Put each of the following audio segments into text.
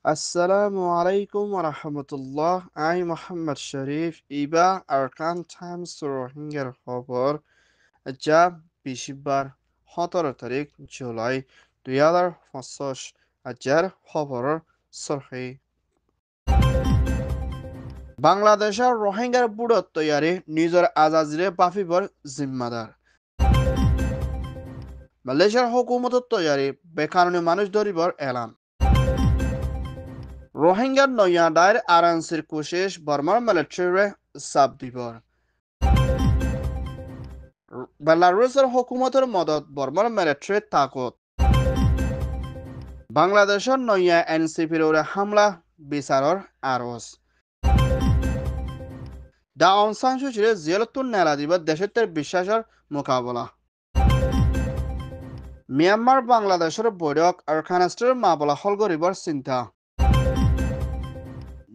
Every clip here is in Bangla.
Assalamu alaikum wa rahmatullah. I Muhammad Sharif Iba Arkan Times Rohingya খবর যা 20বার 17 তারিখ জুলাই 2025 আজকের খবরের সরহি বাংলাদেশের রোহিঙ্গার বুড়ত তৈয়ারি নিজের আজাজিরে বাফিবর জিম্মাদার মালয়েশিয়ার হুকুমতের তৈয়ারি বেকানুনি মানুষ ধরিবর এলান রোহিঙ্গার নয়াদায়ের আরানসির কোশেষ বর্মার মিলিটারিরে চাপ দিবর বেলারুসের হুকুমতের মদত বর্মার মিলিটারির তাকত বাংলাদেশের নয়া এনসিপির ওরে হামলা বিচারর আরজ দা অং সান সুচিরে জিয়ারতুন নেলা দিবার দেশের বিশ্বাসের মোকাবেলা মিয়ানমার বাংলাদেশের বৈঠক আরখানাস্টের মামলা হল করিবার চিন্তা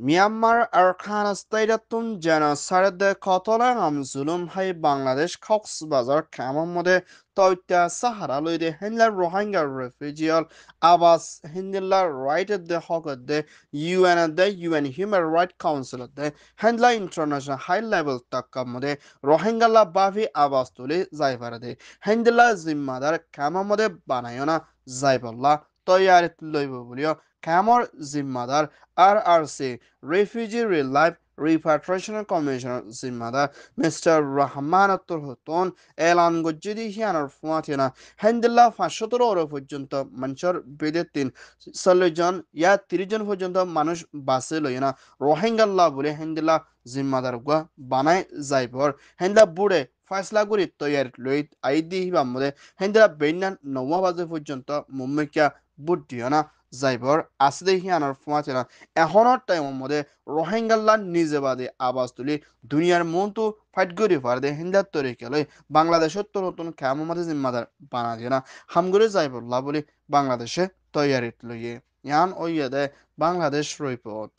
মিয়ানমার আরখানাস্তাইরাতুন জেনোসাইড কতলাং আমজুলুম হাই বাংলাদেশ কক্সবাজার কামার মধ্যে তৈত্যা সাহারা লইদে হিন্দলার রোহিঙ্গা রেফিউজিয়াল আবাস হিন্দলার রাইট দে হক দে ইউএন হিউম্যান রাইট কাউন্সিল দে হিন্দলা ইন্টারন্যাশনাল হাই লেভেল তাক্কা মধ্যে রোহিঙ্গালা বাফি আবাস তুলি যাইবার দে হিন্দলা জিম্মাদার কামার মধ্যে বানায়না যাইবল্লা তৈয়ারিত লইব বলিও কামর জিম্মাদার RRC Refugee Relief Repatriation Commissioner জিম্মাদার মিস্টার রহমানাতুল হতন এলান গজ্জিদি হিয়ানার ফুয়াতিনা হেন্দিল্লা 517 পর্যন্ত মানুষের বেদে 40 জন ইয়া 30 জন পর্যন্ত মানুষ বাসে লইনা রোহিঙ্গাল্লা বলে হেন্দিল্লা জিম্মাদার গুয়া বানায় যাইবর হেন্দা বুড়ে ফয়সলা করি তৈয়ার লই আইদি হিবা মধ্যে হেন্দিল্লা বেইনান 9 বাজে পর্যন্ত মুম্মিকা বুদ্ধিয়না যাইবর আসদে হিয়ানার ফুয়াতিনা এখনের টাইমের মধ্যে রোহিঙ্গাল্লা নিজে বাদে আবাস তুলি দুনিয়ার মন্তু ফাইট করি পারদে হিন্দার তরিকে লই বাংলাদেশের তো নতুন কেমন মধ্যে জিম্মাদার বানা দিয়ে না হামগুড়ে যাইবল্লা বলি বাংলাদেশে তৈয়ারিত লইয়ে ইয়ান ওইয়ে দে বাংলাদেশ রিপোর্ট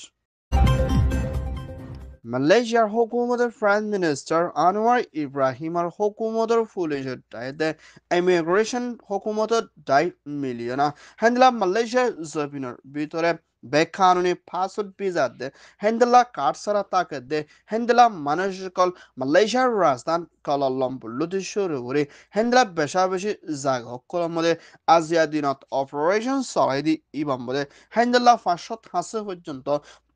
মালয়েশিয়ার হুকুমতের প্রাইম মিনিস্টার আনোয়ার ইব্রাহিমের হুকুমতের পুলিশের দায়িত্বে ইমিগ্রেশন হুকুমতের দায়িত্ব মিলিয়ে না হ্যান্ডলা মালয়েশিয়ার জমিনের ভিতরে বেকানুনি পাসপোর্ট ভিসা দে হ্যান্ডলা কার্ড ছাড়া তাকে দে হ্যান্ডলা মানুষ সকল মালয়েশিয়ার রাজধানী কুয়ালালামপুর লুটি শুরু করে হ্যান্ডলা বেশা বেশি জায়গা সকলের মধ্যে আজিয়া দিনত অপারেশন চলাই দি ইবাম মধ্যে হ্যান্ডলা 580 পর্যন্ত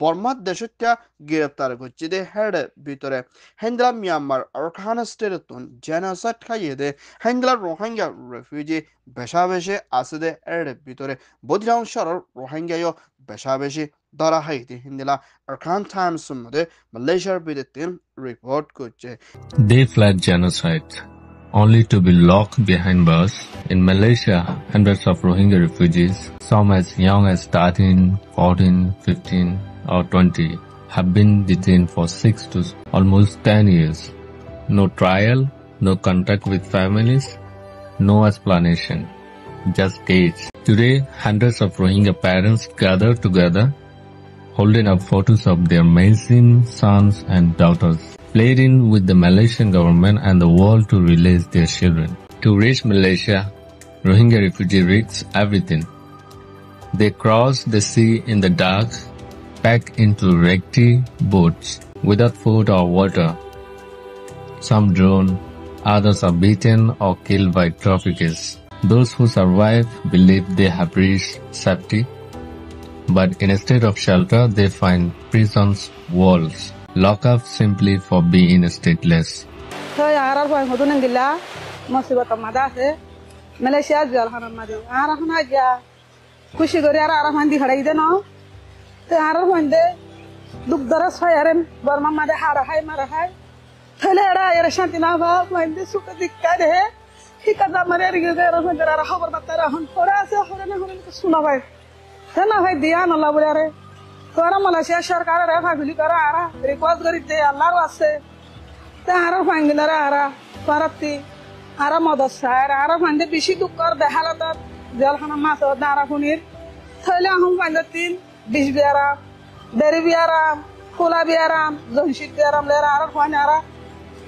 বর্মার দেশটা গ্রেপ্তার করছে দে হেডে ভিতরে হেন্দ্রা মিয়ানমার আরখানাস্টেরতুন জেনোসাইড খাইয়ে দে হেন্দ্রা রোহিঙ্গা রেফিউজি বেশা বেশি আছে দে এর ভিতরে বদিরাংশর রোহিঙ্গাও বেশা বেশি ধরা হাইতে হিন্দিলা আরখান টাইমস মধ্যে মালয়েশিয়ার বিরুদ্ধে রিপোর্ট করছে They fled genocide, only to be locked behind bars. In Malaysia, hundreds of Rohingya refugees, some as young as 13, 14, 15 or 20, have been detained for 6 to almost 10 years. No trial, no contact with families, no explanation, just cage. Today, hundreds of Rohingya parents gather together, holding up photos of their missing sons and daughters, pleading with the Malaysian government and the world to release their children. To reach Malaysia, Rohingya refugees risk everything. They cross the sea in the dark, packed into rickety boats without food or water. Some drown, others are beaten or killed by traffickers. Those who survive believe they have reached safety, but instead of shelter, they find prisons, walls, lock up simply for being stateless. খুশি করে আর আরাম হান্দি হারাই দে না তো আর হইন্দে দুঃখ দরা ছয়ারেন বর্মা মাদে হারা হাই মারা হাই তাহলে এরা এর শান্তি না ভাব হইন্দে সুখ দিক্কা দে ঠিক আছে আমার এর গিয়ে এর হইন্দে আর খবর বার্তা হন পরে আছে হরে না হরে শোনা ভাই না ভাই দিয়া নলা বলে আরে তোরা মালয়েশিয়া সরকার রে ভাবিলি করা আর রিকোয়েস্ট করি দে আল্লাহর আছে তে আর ফাঙ্গিলারা আর পারতি আর মদসার আর ফান্দে বেশি দুঃখ কর দেখালত জলখানা মাছ দাঁড়া খুনির তাহলে আহম পাইলতিন বিষ বিয়ারাম বেরি বিয়ারাম কোলা বিয়ারাম জনশিত বিয়ারাম লেরা আর খানে আর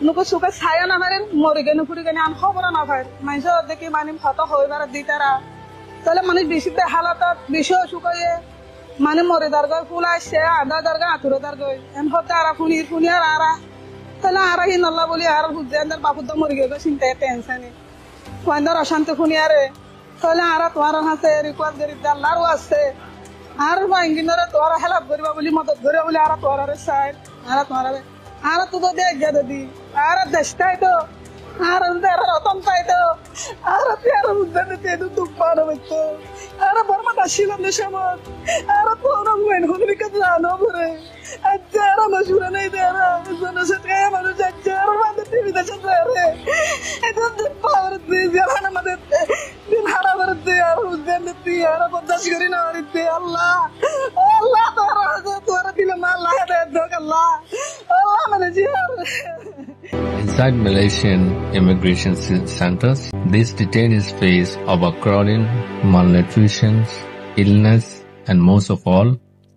নুকো সুকে ছায়া না মারেন মরি গেনে ফুরি গেনে আন খবর না ভাই মানুষ দেখি মানি হত হইবার দিতারা তাহলে মানুষ বেশি হালাত বেশি অসুখ হয়ে মানে মরে দারগা ফুল আসছে আধা দারগা আতুরে দারগা এম হতে আরা ফুনি আর আরা তাহলে আরা হিন আল্লাহ বলি আর বুঝতে আন্দার বাপুর তো মরে গেল চিন্তায় টেনশনে ওয়ান্দার অশান্তি ফুনি আরে তাহলে আরা তোমার হাতে রিকোয়েস্ট করি আল্লাহরও আছে আর ভাঙ্গিনারে তোরা হেল্প করিবা বলি মদত করিবা বলি আর তোরারে সাইড আর তোরারে আর তো তো দেখ গেদ দি আর দেশটাই তো আর দেরা রতন তাই তো আর তের বুঝতে তে তো দুঃখ পারো তো আর বর্মা দাশিল দেশমত আর তো রং মেন হলি কা জানো বরে আজারা মজুরা নাই দেরা জনা সে কে মানুষ আজারা বাদে টিভি দেশে রে এটা পাওয়ার দি জানা মদে দিন হারা বরতে আর উদ্দেন দি আর বদাস করি না রে আল্লাহ আল্লাহ তোরা দিলে মাল লাগে দে দোক আল্লাহ আল্লাহ মানে জিয়ার Inside Malaysian immigration centers, these detainees face overcrowding, malnutrition, illness, and most of all,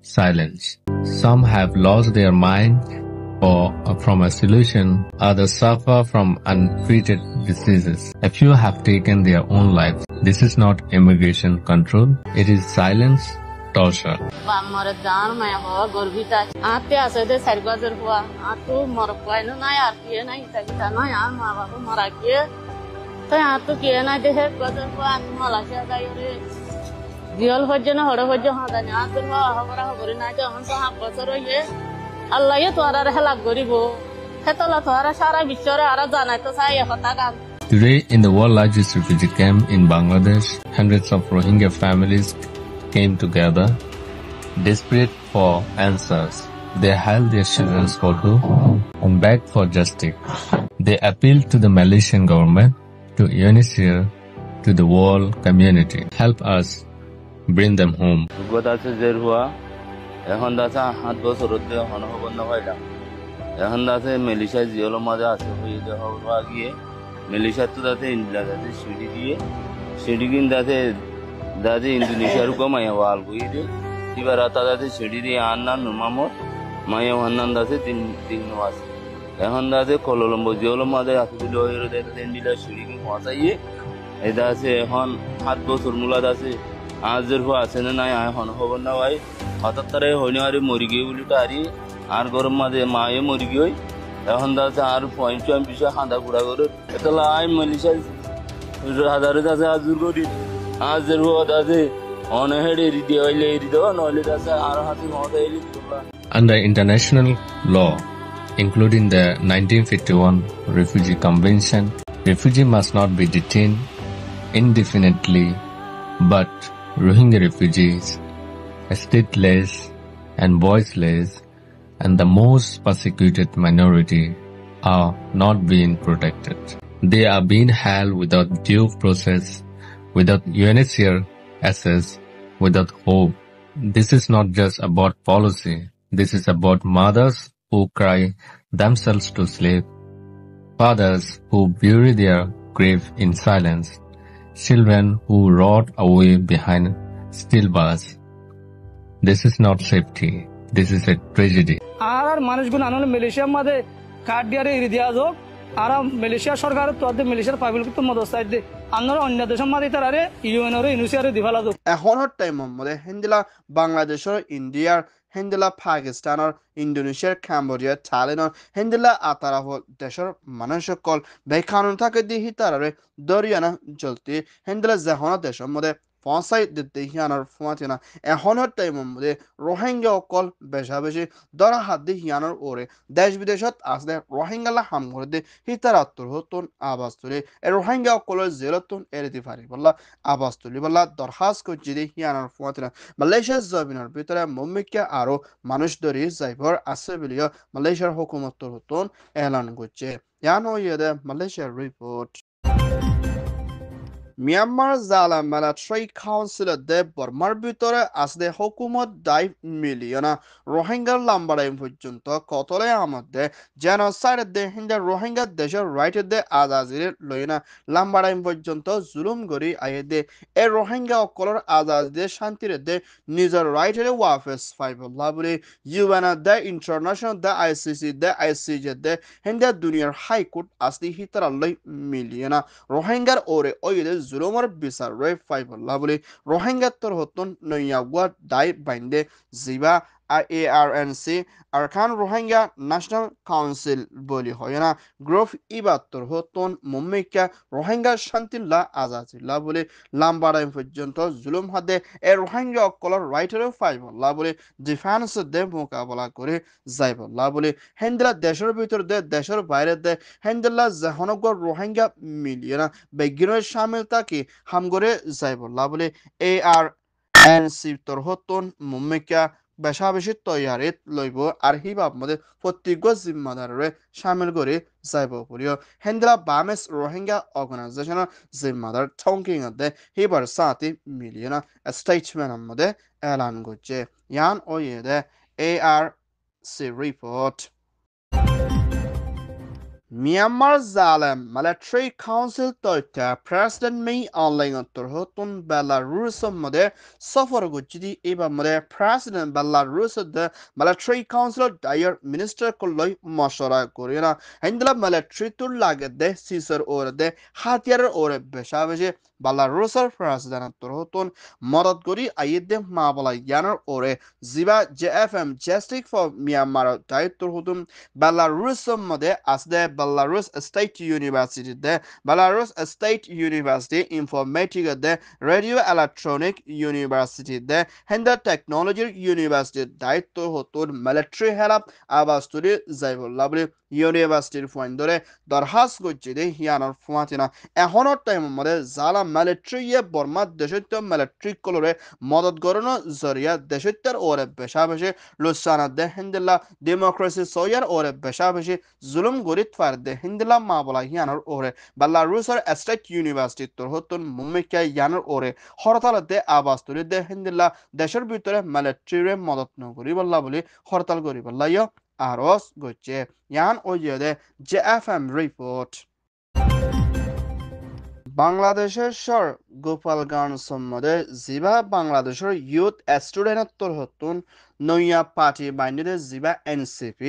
silence. Some have lost their mind or from isolation, others suffer from untreated diseases. A few have taken their own lives. This is not immigration control, it is silence torture. Mara dan maya bawa gorbita. Ate asade sargazar hua. Atu mara koi no na yaar kiya na ita kita na yaar ma babu mara kiya. To atu kiya na dehe gazar hua atu Malaysia da yore. Diol hojje na horo hojje hada na atu hua hamara habori na jo han saha basaro ye. Allah ye tuara rehla goribo. Hetola tuara sara bishore ara jana to sa ye hota gan. Today, in the world largest refugee camp in Bangladesh, hundreds of Rohingya families came together, desperate for answers. They held their children's photo and begged for justice. They appealed to the Malaysian government, to UNHCR, to the world community. Help us bring them home. এখন দাসা 7 বছর হতে হনহবন হইলাম এখন দাসে মালয়েশিয়া জিওলো মাঝে আছে হই দে হওয়া গিয়ে মালয়েশিয়া তো দাতে ইন্ডিয়া দাতে সিডি কিন দাতে ইন্দোনেশিয়ার কো মায়া ওয়াল গইদে এবার আতা দাতে সিডি দি আন্না নুমামো মায়া হান্নান দাতে তিন নওয়াজ এখন দাতে কলম্বো জিওলো মাঝে আছে দিল হইরো দাতে ইন্ডিয়া সিডি কিন পৌঁছাইয়ে এই দাসে এখন 7 বছর মুলা দাসে আজের হওয়া আছে না নাই হনহবন না ভাই হঠাৎ তারে হইনি আরে মরি গিয়ে বলি তারি আর গরম মাঝে মায়ে মরি গিয়ে এখন দাসে আর পয়েন্ট বিষয় হাঁদা গুড়া করে এটা লাই মালয়েশিয়া হাজারে দাসে আজুর করি আজের হওয়া দাসে অনহেডে রিডি হইলে রিডি নইলে দাসে আর হাতে মহা এলি Under international law, including the 1951 Refugee Convention, refugees must not be detained indefinitely, but Rohingya refugees, stateless and voiceless, and the most persecuted minority are not being protected. They are being held without due process, without UNHCR access, without hope. This is not just about policy. This is about mothers who cry themselves to sleep, fathers who bury their grief in silence, children who rot away behind steel bars. This is not safety. This is a tragedy. আর মানুষগুলো আনলে মালয়েশিয়ার মধ্যে কার্ড দিয়ে ইরিদিয়া যোগ আর মালয়েশিয়া সরকার তো মালয়েশিয়ার পাবলিক তো মদত চাই দে আন্নার অন্য দেশের মধ্যে তারে ইউএনআর ইউনিসিয়ার দিফালা যোগ এখনৰ টাইমৰ মতে হেন্দিলা বাংলাদেশৰ ইণ্ডিয়াৰ হেন্দিলা পাকিস্তানৰ ইণ্ডোনেছিয়াৰ কাম্বোডিয়া থাইলেণ্ডৰ হেন্দিলা আতাৰা দেশৰ মানুহসকল বেকানুন থাকে দি হিতাৰে দৰিয়ানা জলতি হেন্দিলা জাহনৰ দেশৰ মতে পঞ্চায়ত দিতে হিয়ানৰ ফুমাতিনা এখনৰ টাইমৰ মতে ৰোহিংগা অকল বেশা বেশি দৰা হাত দি হিয়ানৰ ওৰে দেশ বিদেশত আছে ৰোহিংগালা হাম করে দি হিতাৰ আত্মহত্যন আৱাজ তুলি ৰোহিংগা অকলৰ জেলতন এৰি দি পাৰি বল্লা আৱাজ তুলি বল্লা দৰখাস্ত করছি দি হিয়ানৰ ফুমাতিনা মালয়েশিয়াৰ জমিনৰ ভিতরে মুম্মিকা আৰু মানুষ ধৰি যাইবৰ আছে বুলিও মালয়েশিয়াৰ হুকুমতৰ হতন এলান করছে ইয়ানো ইয়েদে মালয়েশিয়ার রিপোর্ট মিয়ানমার জালা মিলিটারি কাউন্সিলত দে বর্মার ভিতরে আসলে হুকুমত দায় মিলিয়না রোহিঙ্গার লাম্বারাই পর্যন্ত কতলে আমাদের জেনোসাইড দে হিন্দা রোহিঙ্গা দেশের রাইট দে আজাজির লইনা লাম্বারাই পর্যন্ত জুলুম করি আয়ে দে এ রোহিঙ্গা অকলর আজাদি শান্তির দে নিজের রাইটের ওয়াফেস ফাইবল্লা বলে ইউএন দে ইন্টারন্যাশনাল দে আইসিসি দে আইসিজে দে হিন্দা দুনিয়ার হাইকোর্ট আসলি হিতারাল্লাই মিলিয়না রোহিঙ্গার ওরে ওই জুলুমৰ বিচাৰ ৰৈ ফাইবল্লা বুলি ৰোহিংগাত্তৰ হতন নৈয়াগুৱা দাই বাইন্দে জিবা ARNC আৰখান ৰোহিংগা ন্যাশনাল কাউন্সিল বলি হয় না গ্রুপ ইবাত্তর হতন মুম্মিকা ৰোহিংগা শান্তিল্লা আজাদিল্লা বলে লাম্বারাই পর্যন্ত জুলুম হাতে এ ৰোহিংগা অকলর রাইটারও ফাইবল্লা বলে ডিফেন্স দে মোকাবেলা করে যাইবল্লা বলে হেন্দিলা দেশের ভিতর দে দেশের বাইরে দে হেন্দিল্লা জাহনগর রোহিঙ্গা মিলিয়না বেগিনের সামিল তাকে হামগরে যাইবল্লা বলে ARNC তোর হতন মুম্মিকা বেশা বেশি তৈয়ারিত লইব আর হিবাব মধ্যে প্রত্যেক জিম্মাদারে সামিল করে যাইব বলিও হেন্দিলা বামেস রোহিঙ্গা অর্গানাইজেশনের জিম্মাদার থংকিং দে হিবার 7 মিলিয়না স্টেটমেন্টের মধ্যে এলান করছে ইয়ান ও ইয়ে ARC report. Myanmar Zalem Military Council তথ্য প্রেসিডেন্ট মি অনলাইন হতন বেলারুস মধ্যে সফর গুজিদি এবার মধ্যে প্রেসিডেন্ট বেলারুস মিলিটারি কাউন্সিল ডায়ার মিনিস্টার কলই মশরা করে না হিন্দলা মিলিটারি তুর লাগে দে সিসর ওর দে হাতিয়ার ওরে বেশা বেশি বেলারুসের প্রেসিডেন্ট হতন মদত করি আইদে মাবলা ইয়ানার ওরে জিবা JFM Justice for Myanmar দায়িত্ব হতন বেলারুস মধ্যে আসদে Belarus State University de Belarus State University Informatica de Radio Electronic University de Henda Technology University দায়িত্ব হতন মিলিটারি হেল্প আবাস্তুরি যাইবল্লা বলে ইউনিভার্সিটির ফাইন্দরে দরহাস করছে দে হিয়ানোর ফুয়াতিনা এখনোর টাইম মধ্যে জালা মিলিটারি বর্মা দেশত্ব মিলিটারি কলরে মদত গরনো জরিয়া দেশত্বের ওরে বেশা বেশি লুসানা দে হিন্দিল্লা ডেমোক্রেসি সয়ার ওরে বেশা বেশি জুলুম গরিত ফার দে হিন্দিল্লা মা বলা হিয়ানোর ওরে বেলারুসের স্টেট ইউনিভার্সিটি তোর হতন মুম্মিকা ইয়ানোর ওরে হরতাল দে আবাস তুলি দে হিন্দিল্লা দেশের ভিতরে মিলিটারি মদত নকরি বল্লা বলি হরতাল করি বল্লা ইয় আরস গচ্ছে ইয়ান ও ইয়ে JFM report. বাংলাদেশের স্বর গোপালগঞ্জ সম্বন্ধে জিবা বাংলাদেশের ইউথ স্টুডেন্টর হতুন নইয়া পার্টি বাইন্ডে জিবা NCP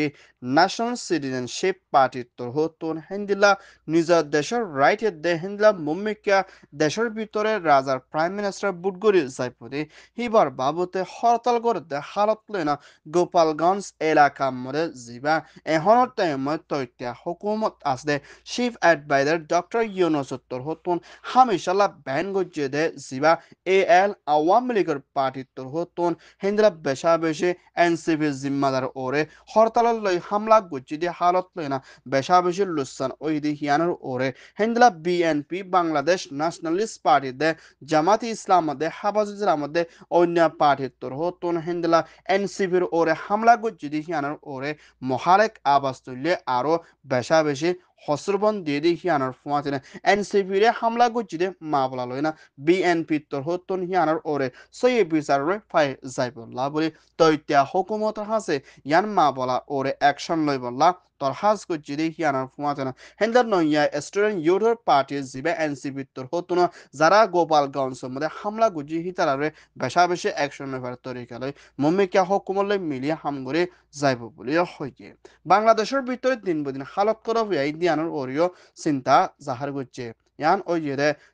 ন্যাশনাল সিটিজেনশিপ পার্টির তোর হতুন হিন্দিলা নিজের দেশের রাইটের দে হিন্দিলা মুম্মিকা দেশের ভিতরে রাজার প্রাইম মিনিস্টার বুটগরি যাইপদে হিবার বাবতে হরতাল করে দে হালত লইনা গোপালগঞ্জ এলাকা মধ্যে জিবা এহনের টাইমত তৈত্যা হুকুমত আসদে চিফ অ্যাডভাইজার ডক্টর ইউনুসত্তর হতুন হামেশালা ব্যান গজ্জে দে জিবা AL আওয়ামী লীগের পার্টির তোর হতুন হিন্দিলা বেশা বেশি NCP জিম্মাদার ওরে হরতাল লই হামলা গজ্জে দে হালত লইনা বেশা বেশি লুসান ওই দি হিয়ানোর ওরে হিন্দিলা BNP বাংলাদেশ ন্যাশনালিস্ট পার্টি দে জামাতি ইসলাম দে হাফাজুল ইসলাম দে অন্য পার্টির তোর হতুন হিন্দিলা NCPর ওরে হামলা গজ্জে দি হিয়ানোর ওরে মহারেক আবাস তুললে আরো বেশা বেশি হসরবন দিয়ে দিয়ে হিয়ানোর ফুয়াতিনে NCP রে হামলা গজ্জে দে মা বলা লই না BNP তোর হতুন হিয়ানোর ওরে সই বিচারে ফাই যাইবল্লা বলে তৈত্যা হুকুমত হাসে ইয়ান মা বলা ওরে অ্যাকশন লই বললা তোর হাস গজ্জে দে হিয়ানোর ফুয়াতিনা হেন্দার নইয়া স্টুডেন্ট ইউথর পার্টি জিবে NCP তোর হতুন যারা গোপালগঞ্জ মধ্যে হামলা গজ্জে হিতারে বেশা বেশি অ্যাকশন লইবার তরিকা লই মুম্মিকা হুকুমত লই মিলিয়ে হামগরে যাইব বলে হইছে বাংলাদেশের ভিতরে দিন বদিন হালত করা হইয়া দিয়ানোর ওরিও চিন্তা জাহার করছে ইয়ান ওই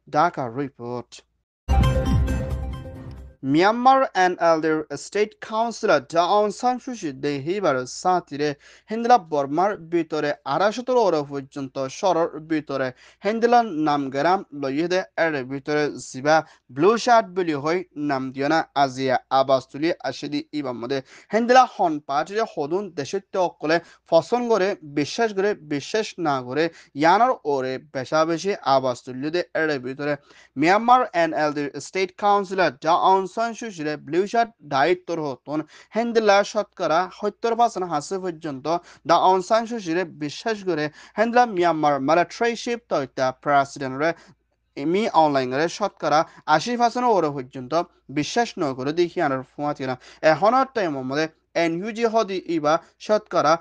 Dhaka report Myanmar NLD State Councilor Aung San Suu Kyi দেহিবার সাথীরে হিন্দিলা বর্মার ভিতরে 250 ওর পর্যন্ত শহরের ভিতরে হিন্দিলা নামগ্রাম লইয়ে এর ভিতরে জিবা ব্লু শার্ট বলি হই নাম দিও না আজিয়া আবাস তুলি আসিদি ইবার মধ্যে হিন্দিলা হন পার্টির হদুন দেশত্ব অকলে ফসন করে বিশ্বাস না করে ইয়ানোর ওরে বেশা বেশি আবাস তুলিয়ে এর ভিতরে Myanmar NLD State Councilor Aung San Suu Kyi blue shirt দায়িত্বর হতন হিন্দিলা শতকরা 70% হাসে পর্যন্ত Aung San Suu Kyi বিশ্বাস করে হিন্দিলা মিয়ানমার মিলিটারি শিপ তৈতা প্রেসিডেন্ট মি অনলাইন শতকরা 80% ওর পর্যন্ত বিশ্বাস ন করে দেখি আর ফুয়াতিনা এখনের টাইম মধ্যে NUG হদি ইবা শতকরা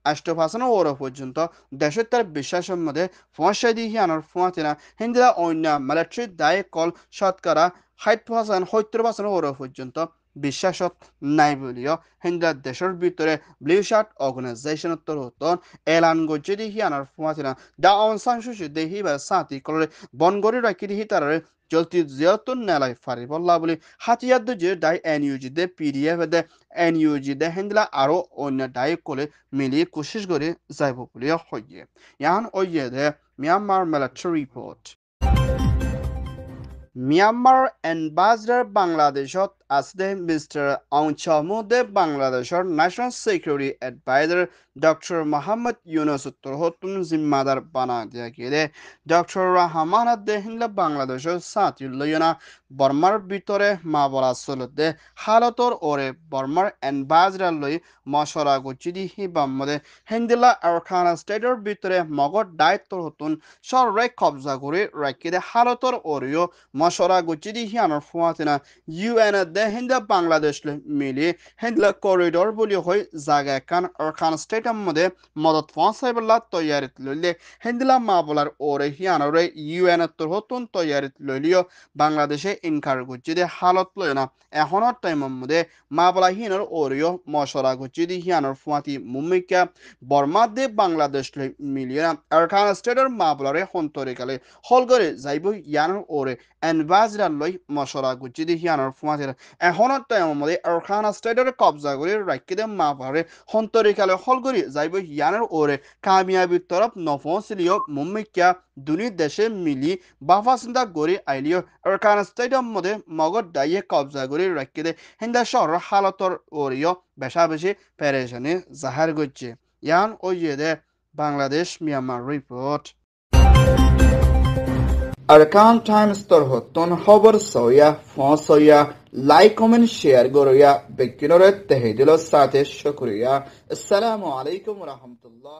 8% ওর পর্যন্ত দেশত্বের বিশ্বাসের মধ্যে ফসাই দিয়ে আনার ফুয়াতিনা হিন্দিরা অন্য মিলিটারি দায় কল শতকরা 70% ওর পর্যন্ত বিশ্বাসত নাই বলিও হিন্দা দেশের ভিতরে ব্লু শার্ট অর্গানাইজেশন তরতন এলান গজ্জে দিহি আনার ফুয়াতিনা দা অন সাংসুসি দেহি বা সাতি করে বনগরি রাখি দিহি তারারে জলতি জিয়তুন নেলাই ফারি বল্লা বলি হাতিয়াদ যে ডাই এনইউজি দে পিডিএফ দে এনইউজি দে হিন্দলা আরো অন্য ডাই কোলে মিলি কোশিশ করে যাইব বলি হইয়ে ইয়ান ওইয়ে দে Myanmar military report Myanmar ambassador বাংলাদেশত আছে মিস্টার আউচামুদে বাংলাদেশের national security adviser doctor Mohammad Yunus হতুন জিম্মাদার বানা দিয়া গেলে ডক্টর রহমান দেহিনলা বাংলাদেশের সাথী লইনা বর্মার ভিতরে মা বলা চলতে হালতর ওরে বর্মার এম্বাসডার লই মশরা গুচিদি হিবামদে হিন্দিলা আরখানা স্টেটের ভিতরে মগর দায়িত্ব হতুন সরে কবজা করে রাখিদে হালতর ওরেও মশরা গুচিদি হিয়ানোর ফুয়াতিনা ইউএন দে হিন্দা বাংলাদেশ মিলি হিন্দলা করিডোর বলি হই জায়গা কান আরখান স্টেটের মধ্যে মদত পৌঁছাইবলা তৈয়ারিত লইলে হিন্দলা মা বলার ওরে হিয়ানোরে ইউএন তোর হতুন তৈয়ারিত লইলিও বাংলাদেশে ইনকার গুচিদি হালত লয় না এখনের টাইমের মধ্যে মা বলা হিয়ানোর ওরেও মশরা গুচিদি হিয়ানোর ফুয়াতি মুম্মিকা বর্মা দে বাংলাদেশ মিলিয়ে আরখান স্টেটের মা বলারে হন্তরিকালে হল করে যাইব ইয়ানোর ওরে এনভাজরা লই মশরা গুচিদি হিয়ানোর ফুয়াতির এখনের টাইমের মধ্যে আরখান স্টেটের কবজা করে রাখি দে মা বলারে হন্তরিকালে হল করে যাইব ইয়ানোর ওরে কামিয়াবির তরফ নফসিলিও মুম্মিকা দুনি দেশে মিলি বাফাসিন্দা গড়ি আইলিও আরখান স্টেটের মধ্যে মগর দাইয়ে কবজা করে রাখি দে হিন্দা শহর হালতর ওরিও বেশা বেশি পেরেশানি জাহার করছে ইয়ান ওইয়ে দে Bangladesh Myanmar report Arakan Times তর হতন খবর সয়া ফসয়া লাইক কমেন্ট শেয়ার গরয়া বেকিনরে তেহেদিল সাথে শুকরিয়া আসসালামু আলাইকুম ওয়া রাহমাতুল্লাহ